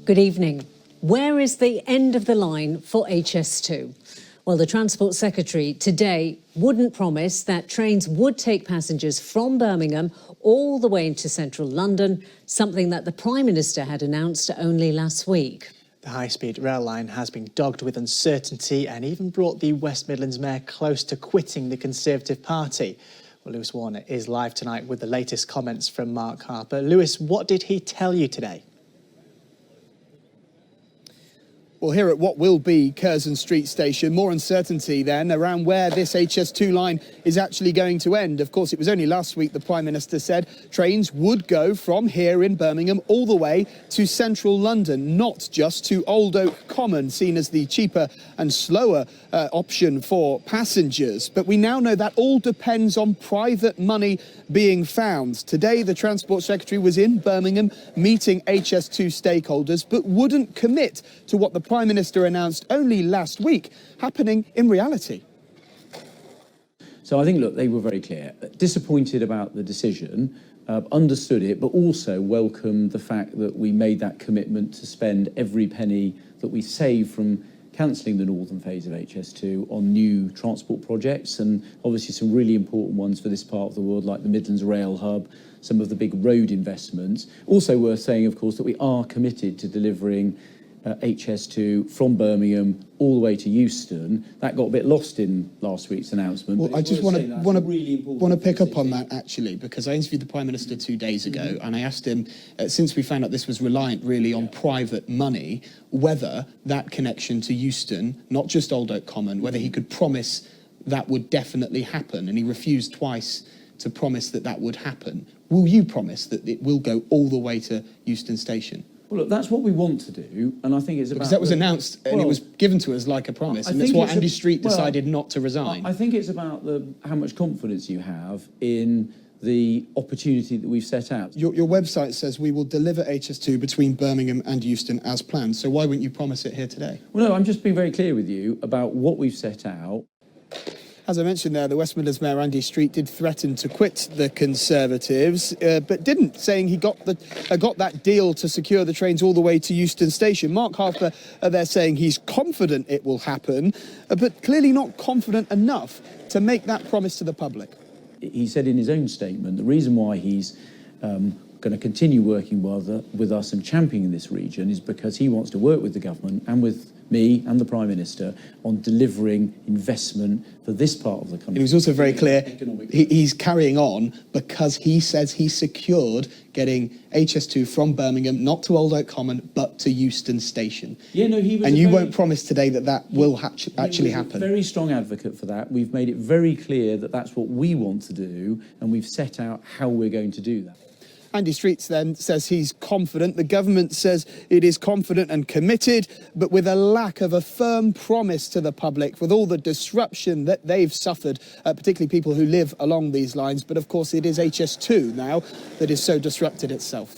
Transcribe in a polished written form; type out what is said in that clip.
Good evening. Where is the end of the line for HS2? Well, the Transport Secretary today wouldn't promise that trains would take passengers from Birmingham all the way into central London, something that the Prime Minister had announced only last week. The high-speed rail line has been dogged with uncertainty and even brought the West Midlands Mayor close to quitting the Conservative Party. Well, Lewis Warner is live tonight with the latest comments from Mark Harper. Lewis, what did he tell you today? Well, here at what will be Curzon Street Station, more uncertainty then around where this HS2 line is actually going to end. Of course, it was only last week the Prime Minister said trains would go from here in Birmingham all the way to central London, not just to Old Oak Common, seen as the cheaper and slower option for passengers. But we now know that all depends on private money being found. Today, the Transport Secretary was in Birmingham meeting HS2 stakeholders, but wouldn't commit to what the Prime Minister announced only last week happening in reality. So I think, look, they were very clear. Disappointed about the decision, understood it, but also welcomed the fact that we made that commitment to spend every penny that we save from cancelling the northern phase of HS2 on new transport projects, and obviously some really important ones for this part of the world, like the Midlands Rail Hub, some of the big road investments. Also worth saying, of course, that we are committed to delivering HS2 from Birmingham all the way to Euston. That got a bit lost in last week's announcement. Well, I just want to pick up on that, actually, because I interviewed the Prime Minister 2 days ago, and I asked him, since we found out this was reliant really on private money, whether that connection to Euston, not just Old Oak Common, whether he could promise that would definitely happen, and he refused twice to promise that that would happen. Will you promise that it will go all the way to Euston Station? Well, look, that's what we want to do, and I think it's about... Because that was announced and it was given to us like a promise, and that's why Andy Street decided not to resign. I think it's about how much confidence you have in the opportunity that we've set out. Your website says we will deliver HS2 between Birmingham and Euston as planned, so why wouldn't you promise it here today? Well, no, I'm just being very clear with you about what we've set out. As I mentioned there, the West Midlands Mayor Andy Street did threaten to quit the Conservatives, but didn't, saying he got that deal to secure the trains all the way to Euston Station. Mark Harper there saying he's confident it will happen, but clearly not confident enough to make that promise to the public. He said in his own statement the reason why he's going to continue working with us and championing this region is because he wants to work with the government and with me and the Prime Minister on delivering investment for this part of the country. He was also very clear he's carrying on because he says he secured getting HS2 from Birmingham, not to Old Oak Common, but to Euston Station. Yeah, no, he was. And you won't promise today that that will actually happen. A very strong advocate for that. We've made it very clear that that's what we want to do, and we've set out how we're going to do that. Andy Street then says he's confident. The government says it is confident and committed, but with a lack of a firm promise to the public, with all the disruption that they've suffered, particularly people who live along these lines. But of course, it is HS2 now that is so disrupted itself.